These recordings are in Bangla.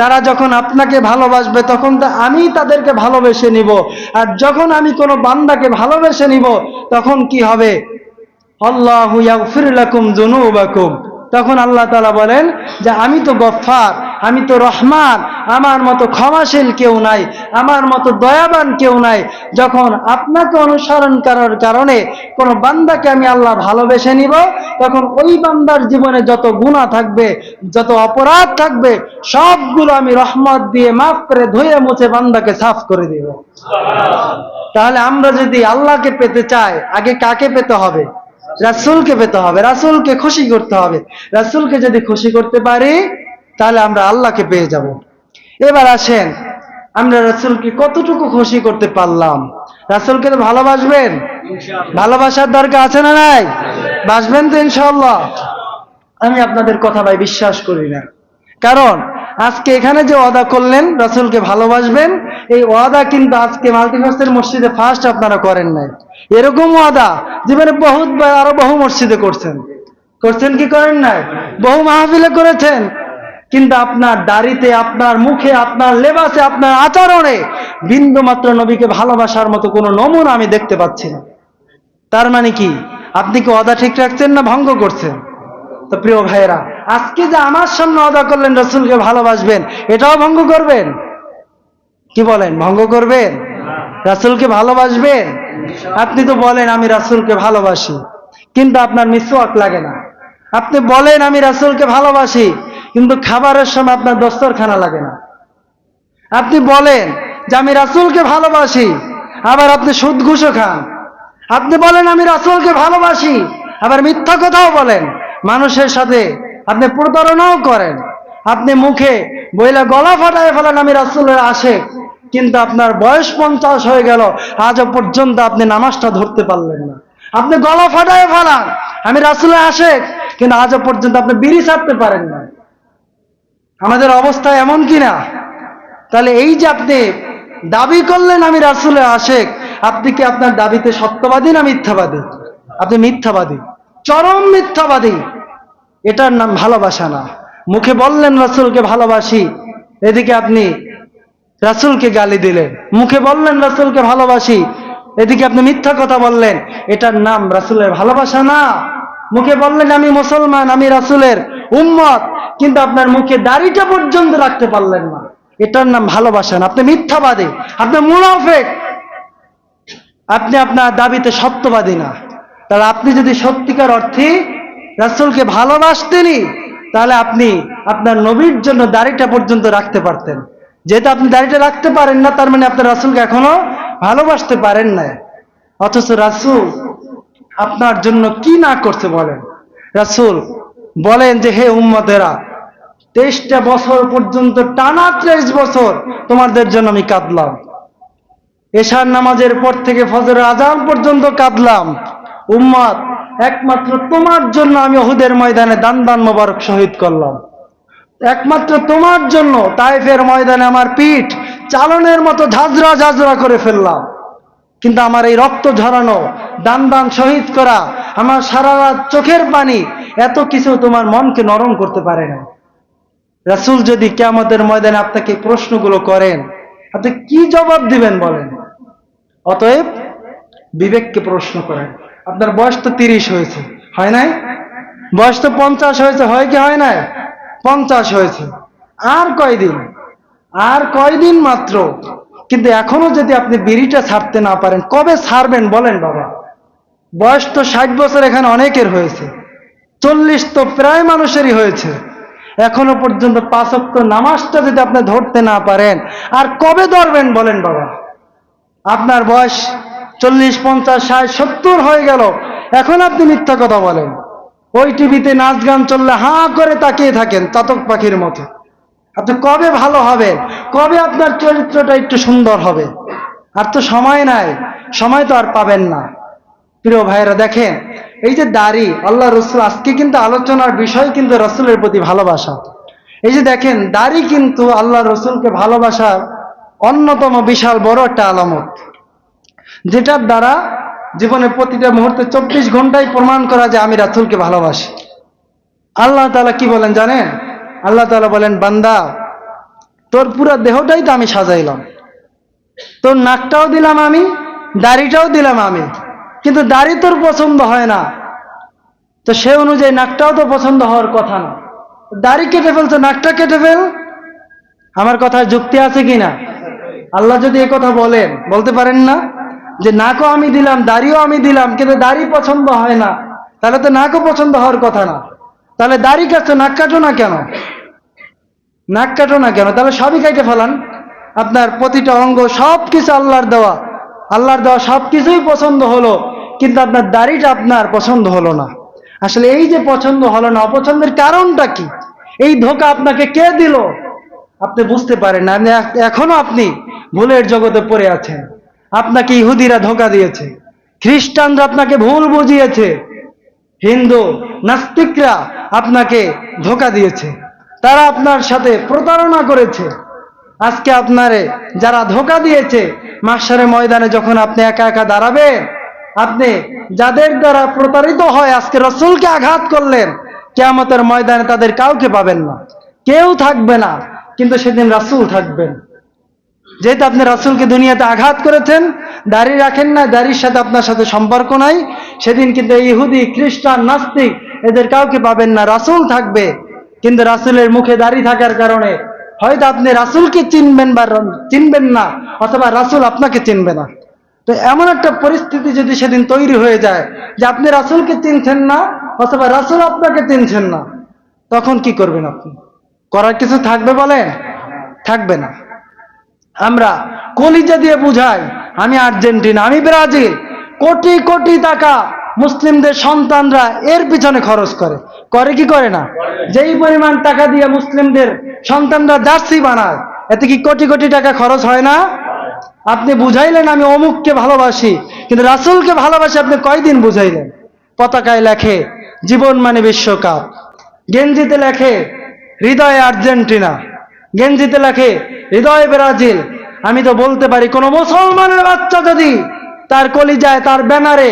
তারা যখন আপনাকে ভালোবাসবে তখন তো আমি তাদেরকে ভালোবেসে নিব। আর যখন আমি কোনো বান্দাকে ভালোবেসে নিব তখন কি হবে? আল্লাহু ইয়াগফির লাকুম যুনুবাকুম, তখন আল্লাহ তাআলা বলেন যে আমি তো গফফার, আমি তো রহমান, আমার মতো ক্ষমাশীল কেউ নাই, আমার মতো দয়াবান কেউ নাই। যখন আপনাকে অনুসরণ করার কারণে কোনো বান্দাকে আমি আল্লাহ ভালোবেসে নিব, তখন ওই বান্দার জীবনে যত গুনাহ থাকবে, যত অপরাধ থাকবে, সবগুলো আমি রহমত দিয়ে মাফ করে ধুয়ে মুছে বান্দাকে সাফ করে দিব। তাহলে আমরা যদি আল্লাহকে পেতে চাই, আগে কাকে পেতে হবে? রাসূলকে পেতে হবে, রাসূলকে খুশি করতে হবে। রাসূলকে যদি খুশি করতে পারি তাহলে আমরা আল্লাহকে পেয়ে যাব। এবার আসেন, আমরা রাসূলকে কতটুকু খুশি করতে পারলাম? রাসূলকে তো ভালোবাসবেন, ভালোবাসার দরকার আছে না নাই? বাসবেন তো ইনশাআল্লাহ? আমি আপনাদের কথা ভাই বিশ্বাস করি না, কারণ আজকে এখানে যে ওয়াদা করলেন রাসূলকে ভালোবাসবেন, এই ওয়াদা কিন্তু আজকে মাল্টিভার্সের মসজিদে ফার্স্ট আপনারা করেন নাই। এরকম ওয়াদা জীবনে বহুতবার আরো বহু মসজিদে করছেন। করছেন কি করেন নাই? বহু মাহফিলে করেছেন, কিন্তু আপনার দাড়িতে, আপনার মুখে, আপনার লেবাসে, আপনার আচরণে বিন্দু মাত্র নবীকে ভালোবাসার মতো কোনো নমুনা আমি দেখতে পাচ্ছি না। তার মানে কি আপনি কি ওয়াদা ঠিক রাখছেন না ভঙ্গ করছেন? তো প্রিয় ভাইয়েরা, আজকে যে আমার সামনে ওয়াদা করলেন রাসূলকে ভালোবাসবেন, এটাও ভঙ্গ করবেন? কি বলেন, ভঙ্গ করবেন? রাসূলকে ভালোবাসবেন? আপনি তো বলেন আমি রাসূলকে ভালোবাসি, কিন্তু আপনার মিসওয়াক লাগে না। আপনি বলেন আমি রাসূলকে ভালোবাসি, কিন্তু খাবারের সময় আপনার দস্তরখানা লাগে না। আপনি বলেন যে আমি রাসূলকে ভালোবাসি, আবার আপনি সুদ ঘুষও খান। আপনি বলেন আমি রাসূলকে ভালোবাসি, আবার মিথ্যা কথাও বলেন, মানুষের সাথে আপনি প্রতারণাও করেন। আপনি মুখে বইলা গলা ফাটায় ফেলেন আমি রাসূলের আশিক, কিন্তু আপনার বয়স 50 হয়ে গেল, আজও পর্যন্ত আপনি নামাজটা ধরতে পারলেন না। আপনি গলা ফাটায় ফেলান আমি রাসূলের আশিক, কিন্তু আজও পর্যন্ত আপনি বিড়ি ছাড়তে পারেন না। আমাদের অবস্থা এমন কিনা? তাহলে এই যে আপনি দাবি করলেন আমি রাসূলের আশিক, আপনি কি আপনার দাবিতে সত্যবাদী না মিথ্যাবাদী? আপনি মিথ্যাবাদী, চরম মিথ্যাবাদী। এটার নাম ভালোবাসা না। মুখে বললেন রাসূলকে ভালোবাসি, এদিকে আপনি রাসূলকে গালি দিলেন। মুখে বললেন রাসূলকে ভালোবাসি, এদিকে আপনি মিথ্যা কথা বললেন। এটার নাম রাসূলের ভালোবাসা না। মুখে বললেন আমি মুসলমান, আমি রাসূলের উম্মত, কিন্তু আপনার মুখে দাড়িটা পর্যন্ত রাখতে পারলেন না। এটার নাম ভালোবাসা না। আপনি মিথ্যাবাদী, আপনি মুনাফিক, আপনি আপনার দাবিতে সত্যবাদী না। তাহলে আপনি যদি সত্যিকার অর্থে রাসূলকে ভালোবাসতেনই, তাহলে আপনি আপনার নবীর জন্য দাড়িটা পর্যন্ত রাখতে পারতেন। যেহেতু আপনি দাড়িটা রাখতে পারেন না, তার মানে আপনার রাসূলকে এখনো ভালোবাসতে পারেন না। অথচ রাসূল আপনার জন্য কি না করছে বলেন। রাসূল বলেন যে হে উম্মতেরা, 23টা বছর পর্যন্ত, টানা 23 বছর তোমাদের জন্য আমি কাঁদলাম। এশার নামাজের পর থেকে ফজরের আযান পর্যন্ত কাঁদলাম। উম্মত, একমাত্র তোমার জন্য আমি উহুদের ময়দানে দান মোবারক শহীদ করলাম। একমাত্র তোমার জন্য তায়েফের ময়দানে আমার পিঠ চালনের মতো ঝাঁঝরা ঝাঁঝরা করে ফেললাম। কিন্তু আমার এই রক্ত ঝরানো, দান শহীদ করা, আমার সারা রাত চোখের পানি, এত কিছু তোমার মনকে নরম করতে পারে না। রাসূল যদি কিয়ামতের ময়দানে আপনাকে প্রশ্নগুলো করেন, আপনি কি জবাব দিবেন বলেন? অতএব বিবেককে প্রশ্ন করেন। আপনার বয়স তো 30 হয়েছে, হয় নাই? বয়স তো 50 হয়েছে, হয় কি হয় নাই? 50 হয়েছে। আর কয়দিন? আর কয়দিন মাত্র। কিন্তু এখনো যদি আপনি বিড়িটা ছাড়তে না পারেন, কবে ছাড়বেন বলেন বাবা? বয়স তো 60 বছর এখানে অনেকের হয়েছে, 40 তো প্রায় মানুষেরই হয়েছে। এখনো পর্যন্ত 5 ওয়াক্ত নামাজটা যদি আপনি ধরতে না পারেন, আর কবে ধরবেন বলেন বাবা? আপনার বয়স 40, 50, 60, 70 হয়ে গেল, এখন আপনি মিথ্যা কথা বলেন। ওই টিভিতে নাচ গান চললে হাঁ করে তাকিয়ে থাকেন চাতক পাখির মতো। আপনি কবে ভালো হবেন? কবে আপনার চরিত্রটা একটু সুন্দর হবে? আর তো সময় নাই, সময় তো আর পাবেন না। প্রিয় ভাইয়েরা, দেখেন এই যে দাড়ি, আল্লাহ রাসূল, আজকে কিন্তু আলোচনার বিষয় কিন্তু রাসূলের প্রতি ভালোবাসা। এই যে দেখেন দাড়ি কিন্তু আল্লাহ রাসূলকে ভালোবাসার অন্যতম বিশাল বড় একটা আলামত, যেটার দ্বারা জীবনে প্রতিটা মুহূর্তে 24 ঘন্টায় প্রমাণ করা যায় আমি রাসূলকে ভালোবাসি। আল্লাহ তাআলা কি বলেন জানেন? আল্লাহ তাআলা বলেন, বান্দা তোর পুরো দেহটাই তো আমি সাজাইলাম, তোর নাকটাও দিলাম আমি, দাড়িটাও দিলাম আমি, কিন্তু দাড়ি তোর পছন্দ হয় না, তো সে অনুযায়ী নাকটাও তো পছন্দ হওয়ার কথা না। দাড়ি কেটে ফেলছে, নাকটা কেটে ফেল। আমার কথার যুক্তি আছে কিনা? আল্লাহ যদি এই কথা বলেন, বলতে পারেন না যে নাকও আমি দিলাম, দাড়িও আমি দিলাম, কিন্তু দাড়ি পছন্দ হয় না, তাহলে তো নাকও পছন্দ হওয়ার কথা না। তাহলে দাড়ি কাটছো, নাক কাটো না কেন? নাক কাটো না কেন? তাহলে সবই কেটে ফেলান। আপনার প্রতিটা অঙ্গ সবকিছু আল্লাহর দেওয়া, আল্লাহর দেওয়া সবকিছুই পছন্দ হলো, কিন্তু আপনার দাড়িটা আপনার পছন্দ হলো না। আসলে এই যে পছন্দ হলো না, অপছন্দের কারণটা কি? এই ধোঁকা আপনাকে কে দিল? আপনি বুঝতে পারেন না। এখনো আপনি ভুলের জগতে পড়ে আছেন। আপনাকে ইহুদিরা ধোঁকা দিয়েছে, খ্রিস্টানরা আপনাকে ভুল বুঝিয়েছে, হিন্দু নাস্তিকরা আপনাকে ধোঁকা দিয়েছে, তারা আপনার সাথে প্রতারণা করেছে। আজকে আপনারে যারা ধোঁকা দিয়েছে, মাহশারের ময়দানে যখন আপনি একা একা দাঁড়াবেন, আপনি যাদের দ্বারা প্রতারিত হয় আজকে রাসূলকে আঘাত করলেন, কিয়ামতের ময়দানে তাদের কাউকে পাবেন না, কেউ থাকবে না, কিন্তু সেদিন রাসূল থাকবেন। যেহেতু আপনি রাসূলকে দুনিয়াতে আঘাত করেছেন, দাড়ি রাখেন না, দাড়ির সাথে আপনার সাথে সম্পর্ক নাই, সেদিন কিন্তু ইহুদি খ্রিস্টান নাস্তিক এদের কাউকে পাবেন না, রাসূল থাকবে। কিন্তু রাসূলের মুখে দাড়ি থাকার কারণে হয়তো আপনি রাসূলকে চিনবেন বা চিনবেন না, অথবা রাসূল আপনাকে চিনবে না। তো এমন একটা পরিস্থিতি যদি সেদিন তৈরি হয়ে যায় যে আপনি রাসূলকে চিনছেন না, অথবা রাসূল আপনাকে চিনছেন না, তখন কি করবেন আপনি? করার কিছু থাকবে বলেন? থাকবে না। আমরা কলিজা দিয়ে বুঝাই, আমি আর্জেন্টিনা, আমি ব্রাজিল, কোটি কোটি টাকা মুসলিমদের সন্তানরা এর পিছনে খরচ করে, করে কি করে না? যেই পরিমাণ টাকা দিয়ে মুসলিমদের সন্তানরা জার্সি বানায়, এতে কি কোটি কোটি টাকা খরচ হয় না? আপনি বুঝাইলেন আমি অমুককে ভালোবাসি, কিন্তু রাসূলকে ভালোবাসি আপনি কয়দিন বুঝাইলেন? পতাকায় লেখে জীবন মানে বিশ্বকাপ, গেঞ্জিতে লেখে হৃদয়ে আর্জেন্টিনা, গেঞ্জিতে লেখে হৃদয় ব্রাজিল। আমি তো বলতে পারি, কোন মুসলমানের বাচ্চা যদি তার কলিজায়, তার ব্যানারে,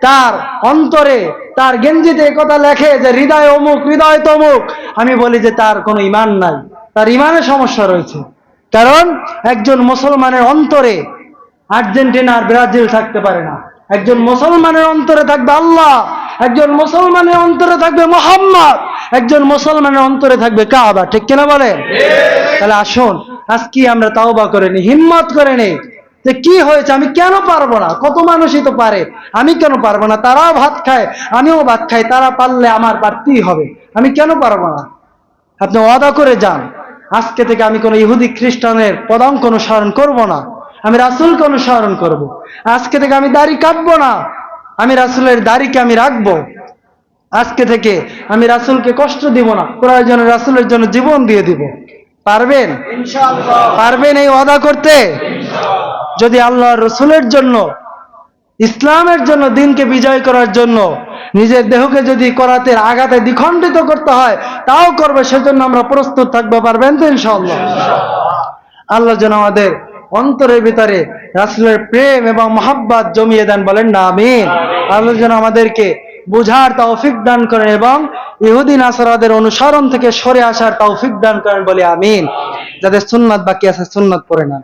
তার অন্তরে, তার গেঞ্জিতে কথা লেখে যে হৃদয় অমুক, হৃদয় তমুক, আমি বলি যে তার কোনো ঈমান নাই, তার ঈমানে সমস্যা রয়েছে। কারণ একজন মুসলমানের অন্তরে আর্জেন্টিনা আর ব্রাজিল থাকতে পারে না। একজন মুসলমানের অন্তরে থাকবে আল্লাহ, একজন মুসলমানের অন্তরে থাকবে মুহাম্মদ, একজন মুসলমানের অন্তরে থাকবে কাবা। ঠিক কিনা বলেন? তাহলে আসুন আজকে আমরা তাওবা করে নিই, হিম্মত করে নিই যে কি হয়েছে, আমি কেন পারবো না? কত মানুষই তো পারে, আমি কেন পারবো না? তারাও ভাত খায়, আমিও ভাত খাই, তারা পারলে আমার পারতেই হবে, আমি কেন পারবো না? আপনি ওয়াদা করে যান, আজকে থেকে আমি কোনো ইহুদি খ্রিস্টানের পদাঙ্ক অনুসরণ করব না, আমি রাসূলকে অনুসরণ করব। আজকে থেকে আমি দাড়ি কাটবো না, আমি রাসূলের দাড়িকে আমি রাখবো। আজকে থেকে আমি রাসূলকে কষ্ট দিব না, প্রয়োজনে রাসূলের জন্য জীবন দিয়ে দিব। পারবেন? ইনশাআল্লাহ। পারবেন এই ওয়াদা করতে? ইনশাআল্লাহ। যদি আল্লাহর রাসূলের জন্য, ইসলামের জন্য, দিনকে বিজয় করার জন্য নিজের দেহকে যদি করাতে আঘাতে দ্বিখণ্ডিত করতে হয়, তাও করবে, সেজন্য আমরা প্রস্তুত থাকবো। পারবেন তো ইনশাআল্লাহ? আল্লাহ যেন আমাদের অন্তরের ভিতরে রাসূলের প্রেম এবং মহব্বত জমিয়ে দেন, বলেন না আমিন। আল্লাহ যেন আমাদেরকে বুঝার তৌফিক দান করেন এবং ইহুদি নাসারাদের অনুসরণ থেকে সরে আসার তৌফিক দান করেন, বলে আমিন। যাদের সুন্নাত বাকি আছে সুন্নাত পড়ে নেন।